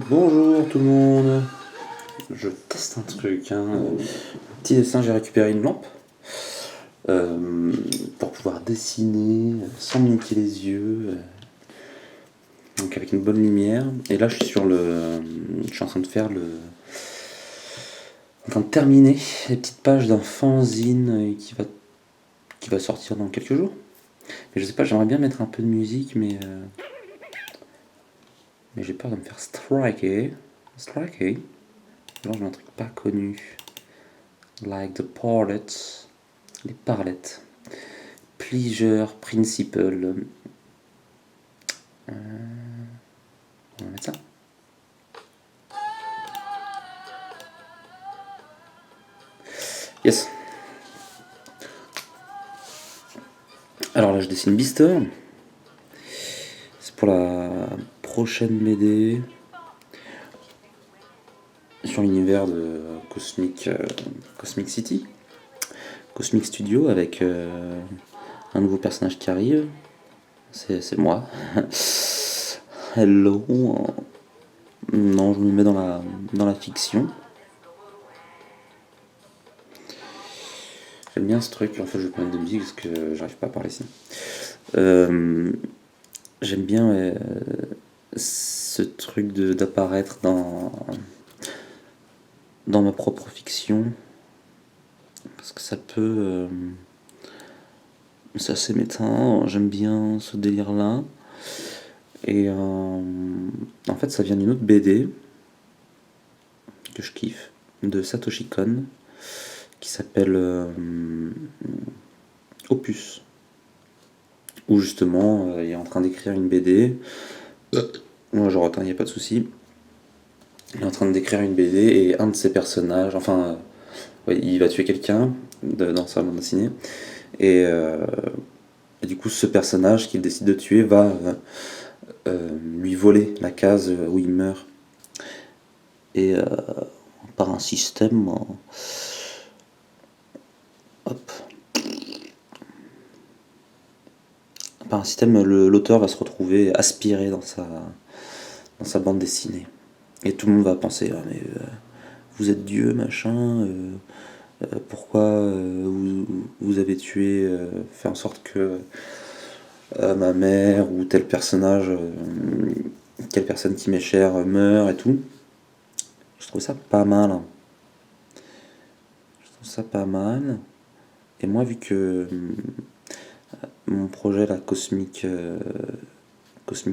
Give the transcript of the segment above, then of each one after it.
Bonjour tout le monde. Je teste un truc. Petit dessin, j'ai récupéré une lampe pour pouvoir dessiner sans me niquer les yeux. Donc avec une bonne lumière. Et là, je suis en train de faire en train de terminer les petites pages d'un fanzine qui va sortir dans quelques jours. Mais je sais pas, j'aimerais bien mettre un peu de musique, mais j'ai peur de me faire striker. Genre, je mets un truc pas connu. Like the Parlets. Les Parlettes. Pleasure Principle. On va mettre ça. Yes. Alors là, je dessine Beaster. C'est pour la prochaine BD sur l'univers de Cosmic City. Cosmic Studio avec un nouveau personnage qui arrive. C'est moi. Hello. Non, je me mets dans la fiction. J'aime bien ce truc. En fait, je vais pas mettre de musique parce que j'arrive pas à parler ici. J'aime bien ce truc d'apparaître dans ma propre fiction. Parce que ça peut. C'est assez méta. J'aime bien ce délire-là. Et en fait, ça vient d'une autre BD que je kiffe, de Satoshi Kon, qui s'appelle Opus. Où justement, il est en train d'écrire une BD. Moi, je retiens, il n'y a pas de souci. Il est en train d'écrire une BD et un de ses personnages, ouais, il va tuer quelqu'un dans sa bande dessinée. Et du coup, ce personnage qu'il décide de tuer va lui voler la case où il meurt. Et par un système. Hop. Par un système, l'auteur va se retrouver aspiré dans sa bande dessinée. Et tout le monde va penser ah, mais vous êtes Dieu, machin. Pourquoi vous avez tué, fait en sorte que ma mère ou tel personnage, quelle personne qui m'est chère meurt et tout. Je trouve ça pas mal. Je trouve ça pas mal. Et moi, vu que mon projet, la Cosmic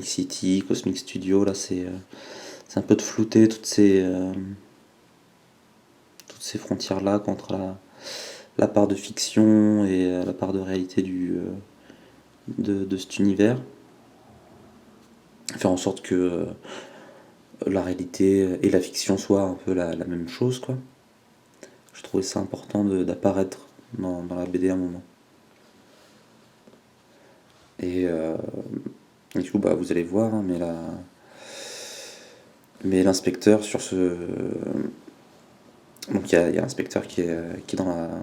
City, Cosmic Studio, là, c'est un peu de flouter toutes ces frontières-là entre la part de fiction et la part de réalité de cet univers. Faire en sorte que la réalité et la fiction soient un peu la même chose, quoi. Je trouvais ça important d'apparaître dans la BD à un moment. Et du coup, bah, vous allez voir, hein, mais l'inspecteur sur ce. Donc il y a l'inspecteur qui est dans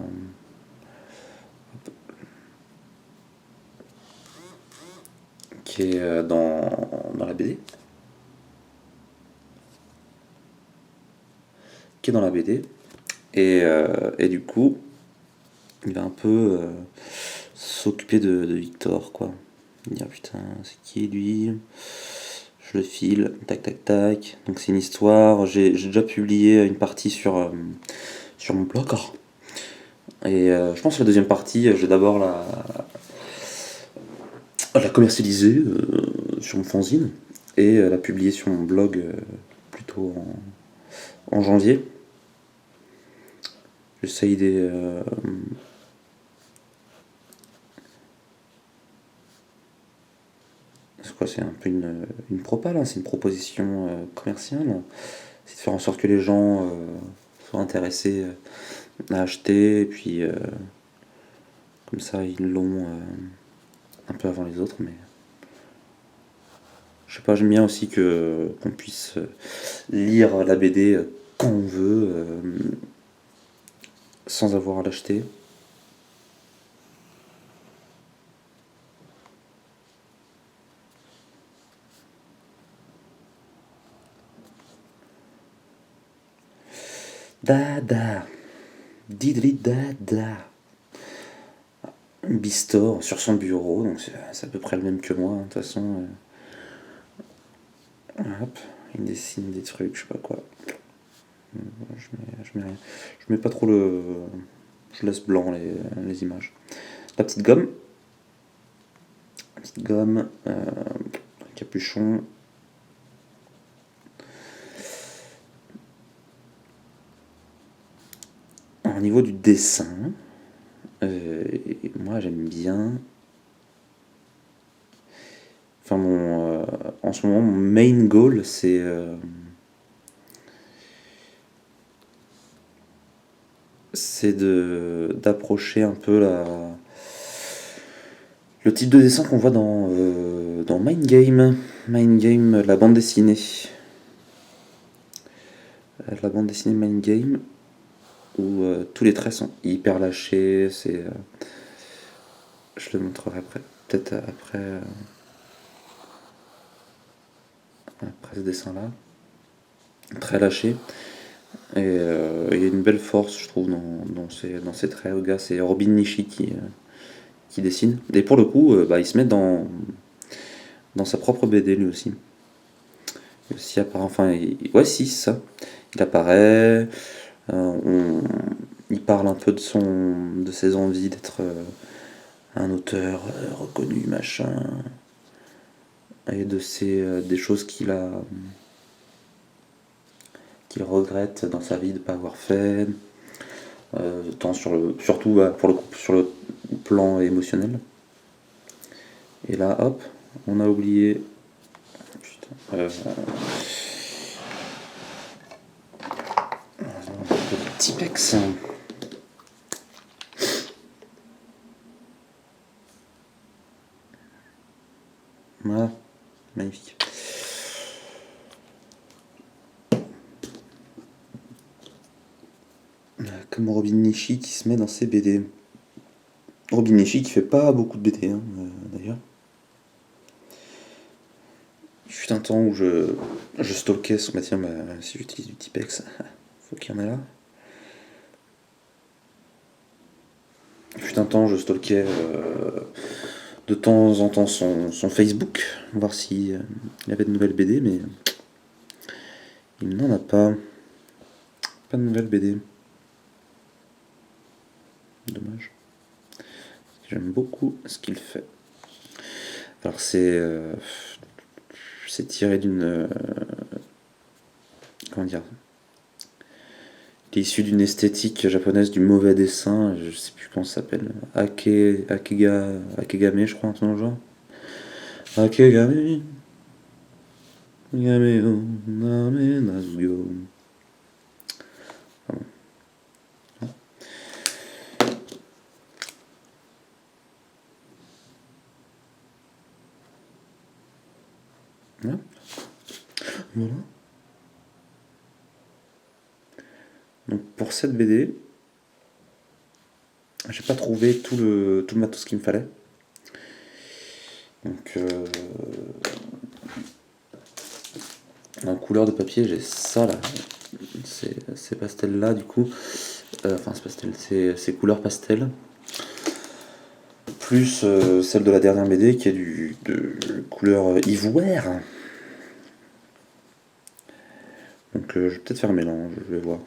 dans la BD. Qui est dans la BD. Et du coup, il va un peu s'occuper de Victor, quoi. Il dit, ah, putain, c'est qui lui? Je le file, tac tac tac. Donc c'est une histoire. J'ai déjà publié une partie sur mon blog. Et je pense que la deuxième partie, je vais d'abord la commercialiser sur mon fanzine et la publier sur mon blog plutôt en janvier. J'essaye c'est quoi, c'est un peu une propale, hein, c'est une proposition commerciale. C'est de faire en sorte que les gens soient intéressés à acheter, et puis comme ça ils l'ont un peu avant les autres, mais je sais pas, j'aime bien aussi qu'on puisse lire la BD quand on veut, sans avoir à l'acheter. Dada. Didri dada. Bistor sur son bureau, donc c'est à peu près le même que moi, de toute façon. Hop, il dessine des trucs, je sais pas quoi. Je mets pas trop le. Je laisse blanc les images. La petite gomme. Petite gomme. Capuchon. Au niveau du dessin, moi j'aime bien. Enfin, en ce moment, mon main goal, c'est d'approcher un peu le type de dessin qu'on voit dans Mind Game. Mind Game, la bande dessinée. La bande dessinée Mind Game, où tous les traits sont hyper lâchés. Je le montrerai après. Peut-être après ce dessin-là. Très lâché. Et il y a une belle force, je trouve, dans ces traits. Au gars, c'est Robin Nishi qui dessine. Et pour le coup, il se met dans sa propre BD lui aussi. Si apparaît, enfin, ouais, si, ça. Il apparaît, il parle un peu de ses envies d'être un auteur reconnu, machin, et des choses qu'il regrette dans sa vie de ne pas avoir fait, tant surtout pour le coup sur le plan émotionnel. Et là, hop, on a oublié. Putain, Tipex. Voilà, magnifique. Comme Robin Nishi qui se met dans ses BD. Robin Nishi qui fait pas beaucoup de BD, hein, d'ailleurs. Il fut un temps où je stalkais son tiens, si j'utilise du Tipex, faut qu'il y en ait là. Il fut un temps, je stalkais de temps en temps son Facebook, voir s'il y avait de nouvelles BD, mais il n'en a pas. Pas de nouvelles BD. Dommage. J'aime beaucoup ce qu'il fait. Alors c'est tiré d'une... comment dire, il est issu d'une esthétique japonaise du mauvais dessin, je sais plus comment ça s'appelle, Akegame, je crois, un truc dans le genre. Akegame, Game o Name Nazuyo. Pardon. Voilà. Voilà. Donc pour cette BD, j'ai pas trouvé tout le matos qu'il me fallait. Donc en couleur de papier, j'ai ça là. Ces pastels là du coup. Enfin, ces couleurs pastel. Plus celle de la dernière BD qui est de couleur ivoire. Donc je vais peut-être faire un mélange, je vais voir.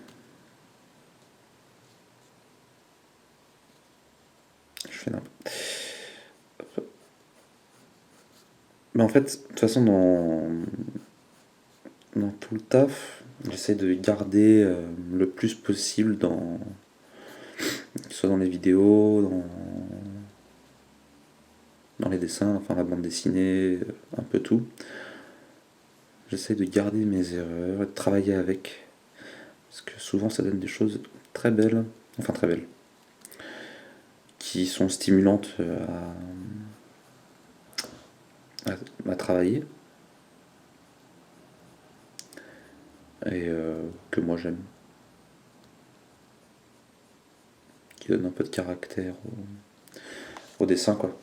Je fais n'importe. Mais en fait, de toute façon, dans tout le taf, j'essaie de garder le plus possible que ce soit dans les vidéos, dans les dessins, enfin la bande dessinée, un peu tout. J'essaie de garder mes erreurs et de travailler avec. Parce que souvent ça donne des choses très belles, enfin très belles, qui sont stimulantes à travailler. Et que moi j'aime. Qui donne un peu de caractère au dessin, quoi.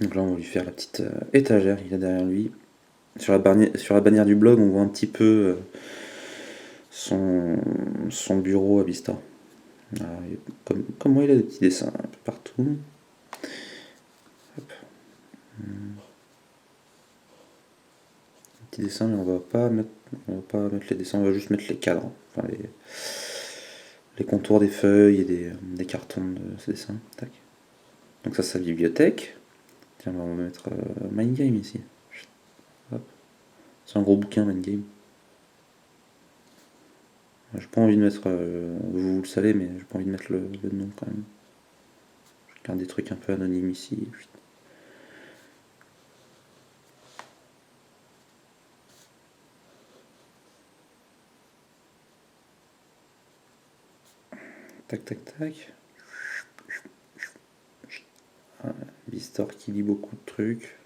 Donc là on va lui faire la petite étagère qu'il y a derrière lui. Sur la bannière du blog on voit un petit peu son bureau à Vista. Comme moi, il a des petits dessins un peu partout. Hop. Petits dessins, mais on va pas mettre les dessins, on va juste mettre les cadres, enfin les contours des feuilles et des cartons de ces dessins. Tac. Donc ça, c'est sa bibliothèque. Tiens, on va mettre Mind Game ici. Hop. C'est un gros bouquin, Mind Game. J'ai pas envie de mettre, vous le savez, mais j'ai pas envie de mettre le nom quand même. Je garde des trucs un peu anonymes ici. Tac, tac, tac. Vistor qui lit beaucoup de trucs.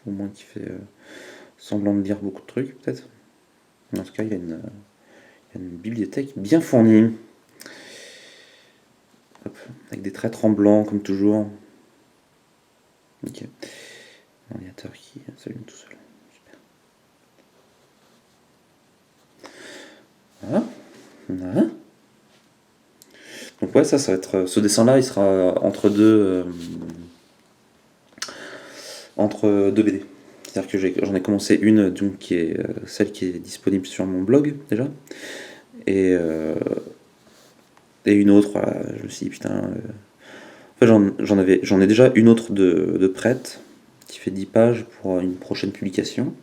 Au moins qui fait semblant de lire beaucoup de trucs, peut-être. En tout cas, il y a une bibliothèque bien fournie. Hop, avec des traits tremblants, comme toujours. Ok. L'ordinateur qui s'allume tout seul. Super. Voilà. Voilà. Donc ouais, ça va être. Ce dessin-là, il sera entre deux BD. C'est-à-dire que j'en ai commencé une, donc qui est celle qui est disponible sur mon blog déjà, et, une autre. Voilà, je me suis dit putain. En fait, j'en ai déjà une autre de prête qui fait 10 pages pour une prochaine publication.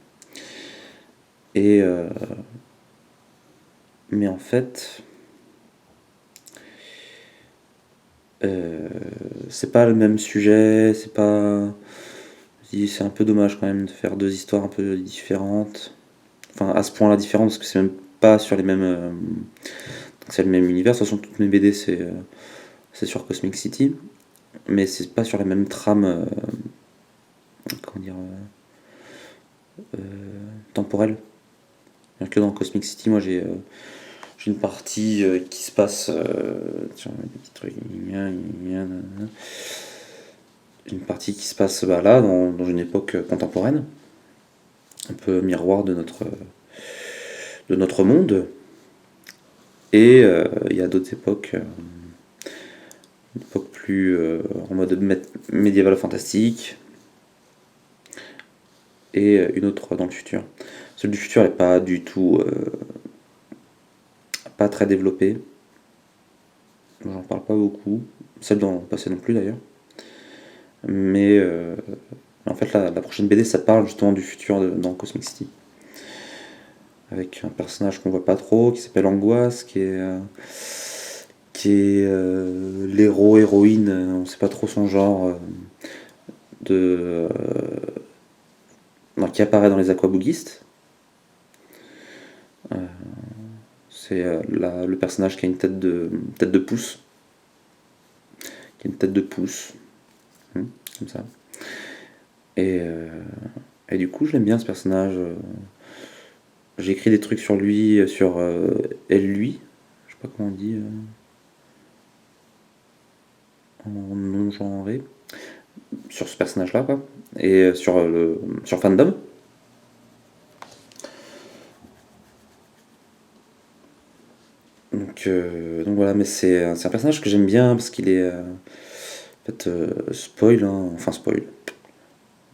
Et mais en fait, c'est pas le même sujet, c'est un peu dommage quand même de faire deux histoires un peu différentes. Enfin, à ce point-là différentes, parce que c'est même pas sur les mêmes. C'est le même univers. De toute façon, toutes mes BD, c'est sur Cosmic City. Mais c'est pas sur la même trame. Comment dire. Temporelle. Que dans Cosmic City, moi j'ai une partie qui se passe. Tiens, des petits trucs. Une partie qui se passe là, dans une époque contemporaine, un peu miroir de notre monde. Et il y a d'autres époques, une époque plus en mode médiéval fantastique, et une autre dans le futur. Celle du futur n'est pas du tout, pas très développée. J'en parle pas beaucoup. Celle dans le passé non plus d'ailleurs. Mais en fait, la prochaine BD, ça parle justement du futur dans Cosmic City. Avec un personnage qu'on voit pas trop, qui s'appelle Angoisse, qui est l'héros, héroïne, on sait pas trop son genre, qui apparaît dans les Aquaboogistes. C'est le personnage qui a une tête de pouce. Qui a une tête de pouce. Comme ça. Et du coup, je l'aime bien ce personnage. J'ai écrit des trucs sur lui, sur elle, lui. Je sais pas comment on dit. En non-genré. Sur ce personnage-là, quoi. Et sur Fandom. Donc voilà, mais c'est un personnage que j'aime bien parce qu'il est. En fait, spoil, hein, enfin spoil.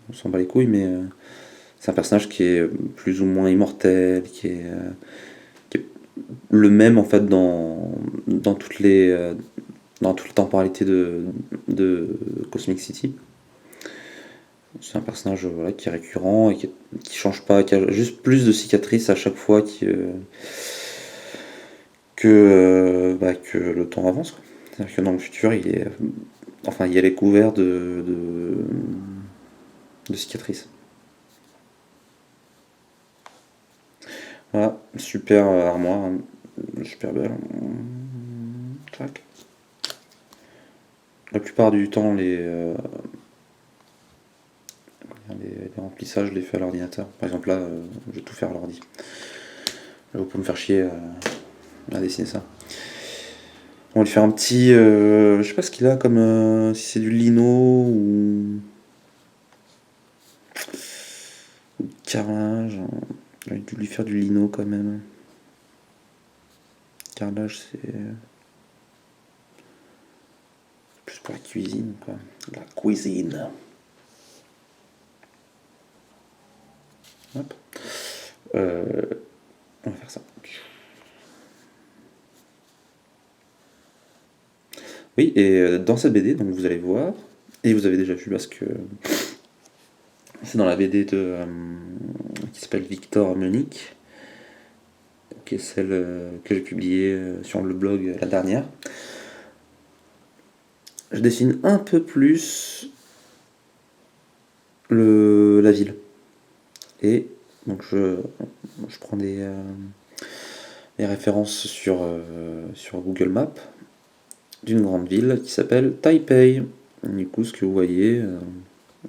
On s'en bat les couilles, mais c'est un personnage qui est plus ou moins immortel, qui est le même en fait dans toutes les temporalités de Cosmic City. C'est un personnage voilà, qui est récurrent et qui change pas, qui a juste plus de cicatrices à chaque fois que le temps avance, quoi. C'est-à-dire que dans le futur, il est couvert de cicatrices. Voilà, super armoire, hein, super belle. Tac. La plupart du temps, les remplissages, je les fais à l'ordinateur. Par exemple, là, je vais tout faire à l'ordi. Là, vous pouvez me faire chier à dessiner ça. On va lui faire un petit. Je sais pas ce qu'il a comme. Si c'est du lino ou carrelage. J'ai dû lui faire du lino quand même. Carrelage, c'est plus pour la cuisine, quoi. La cuisine. Hop. On va faire ça. Oui, et dans cette BD, donc vous allez voir, et vous avez déjà vu parce que c'est dans la BD qui s'appelle Victor Munich, qui est celle que j'ai publiée sur le blog la dernière. Je dessine un peu plus la ville. Et donc je prends des références sur Google Maps d'une grande ville qui s'appelle Taipei. Du coup, ce que vous voyez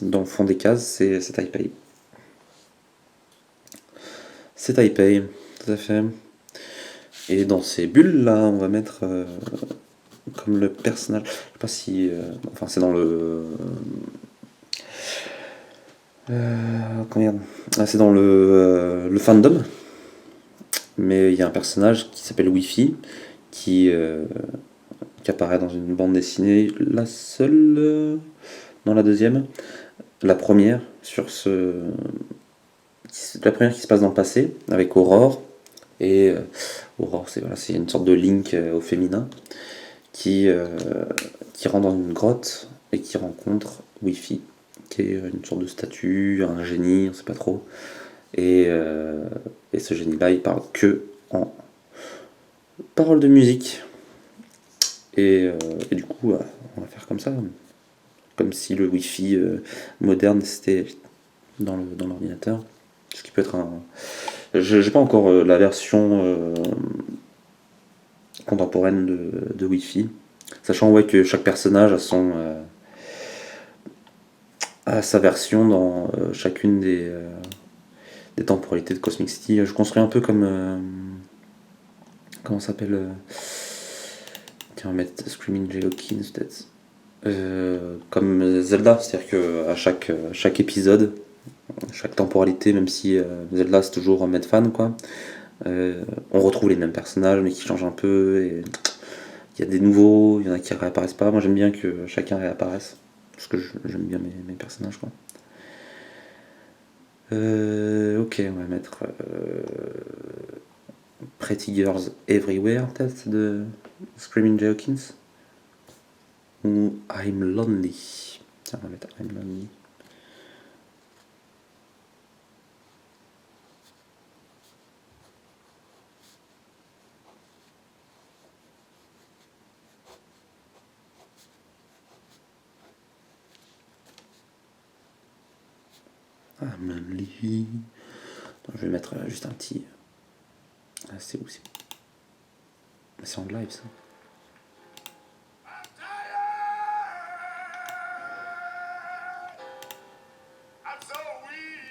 dans le fond des cases, c'est Taipei. C'est Taipei, tout à fait. Et dans ces bulles-là, on va mettre comme le personnage. Je sais pas si. Enfin, c'est dans le. C'est dans le fandom. Mais il y a un personnage qui s'appelle Wi-Fi qui apparaît dans une bande dessinée, la seule, non la deuxième, la première la première qui se passe dans le passé avec Aurore et Aurore c'est une sorte de Link au féminin qui rentre dans une grotte et qui rencontre Wi-Fi qui est une sorte de statue, un génie, on sait pas trop et ce génie là il parle que en paroles de musique. Et du coup, on va faire comme ça. Comme si le Wi-Fi moderne c'était dans l'ordinateur. Ce qui peut être un. Je n'ai pas encore la version contemporaine de Wi-Fi. Sachant ouais, que chaque personnage a sa version dans chacune des temporalités de Cosmic City. Je construis un peu comme. Comment ça s'appelle Tiens, on va mettre Screaming Jay Hawkins peut-être. Comme Zelda, c'est-à-dire qu'à chaque épisode, chaque temporalité, même si Zelda c'est toujours Medfan, quoi, on retrouve les mêmes personnages mais qui changent un peu. Et il y a des nouveaux, il y en a qui réapparaissent pas. Moi j'aime bien que chacun réapparaisse parce que j'aime bien mes personnages, quoi. Ok, on va mettre Pretty Girls Everywhere, peut-être de Screaming Jay Hawkins. Ou I'm Lonely. Tiens, on va mettre I'm Lonely. I'm Lonely. Je vais mettre juste un petit. Ah, c'est où c'est en live ça.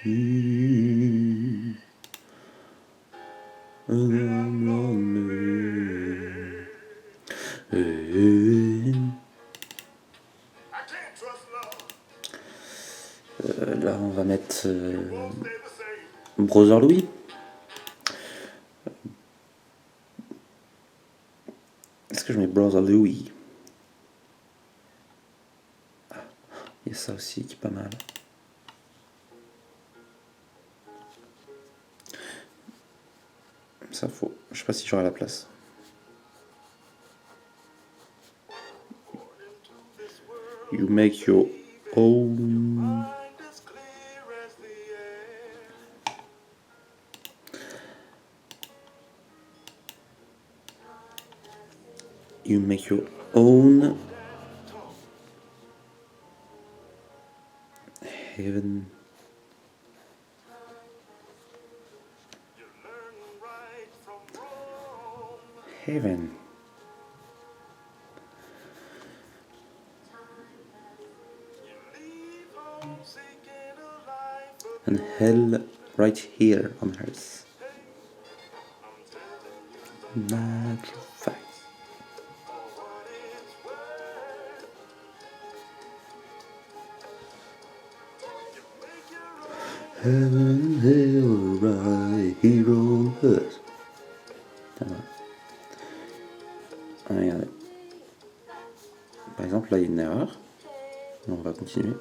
I'm lonely. Là on va mettre Brother Louis. Est-ce que je mets Brother Louis? Il y a ça aussi qui est pas mal. Ça faut. Je sais pas si j'aurai la place. You make your own. You make your own heaven. Heaven. And hell right here on earth. Natural fact. Heaven, hell right here on earth. exemple, là il y a une erreur. On va continuer.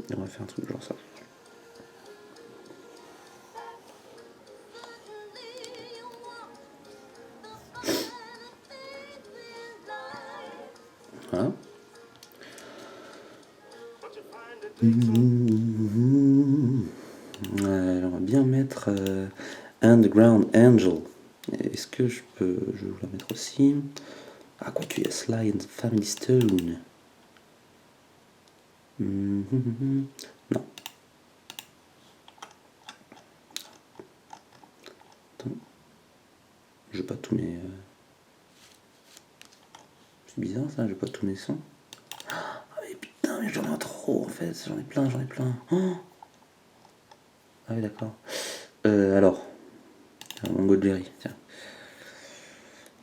Et on va faire un truc genre ça. Voilà. On va bien mettre Underground Angel. Est-ce que je vais vous la mettre aussi. Ah, quoi qu'il y a Sly and the Family Stone. Non. Attends. Je pas tous mes. C'est bizarre ça, j'ai pas tous mes sons. Ah mais putain, mais j'en ai trop en fait, j'en ai plein. Oh, ah oui d'accord. Alors, Mongo Jerry, tiens.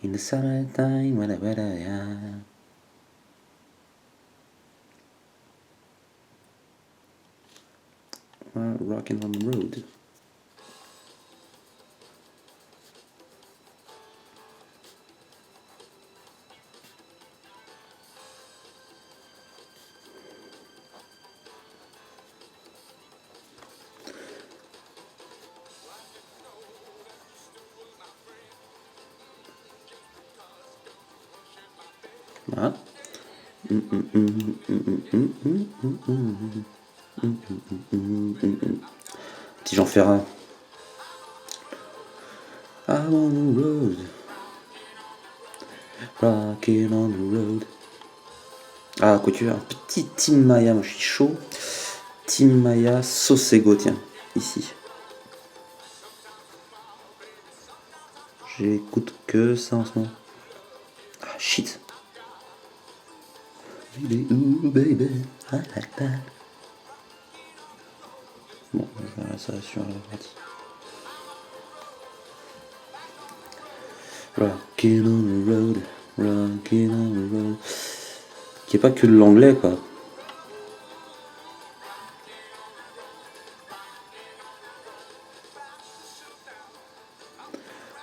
In the summertime, voilà, yeah. Rockin' on the road. Voilà. Petit Jean Ferrat. I'm on the road. Rockin' on the road. Ah, quoi tu veux, un petit Tim Maya, moi je suis chaud. Tim Maya, Sosego, tiens, ici. J'écoute que ça en ce moment. Ah, shit. Baby, ooh, baby, I like that. Bon, ça sur la partie. Rockin' on the road, rockin' on the road. Qui est pas que de l'anglais, quoi.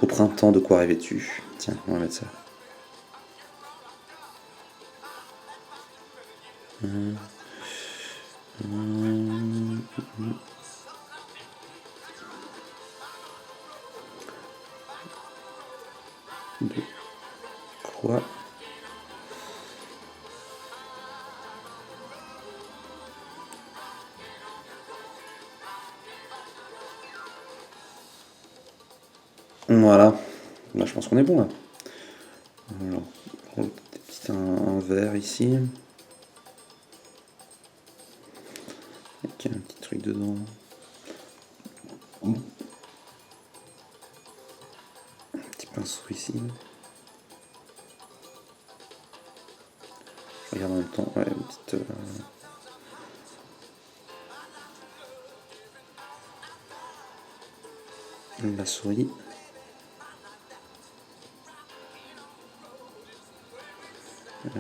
Au printemps, de quoi rêvais-tu? Tiens, on va mettre ça. De quoi? Voilà. Là, je pense qu'on est bon, là. Alors, un verre ici. Avec un petit truc dedans. Un petit pinceau ici. Je regarde en même temps. Ouais, une petite. La souris. Je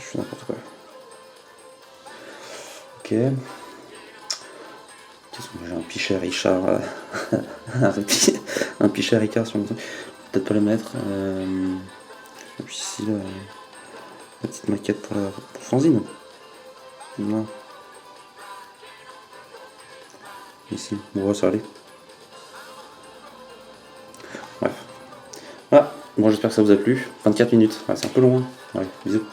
fais n'importe quoi. Ok. Qu'est-ce que j'ai un pichet Richard. Un pichet Ricard sur le truc. Peut-être pas le mettre. Et puis ici, la petite maquette pour fanzine. Non. Ici. Bon, ça va aller. Bref. Voilà. Bon, j'espère que ça vous a plu. 24 minutes. Ouais, c'est un peu long. Hein. Ouais, bisous.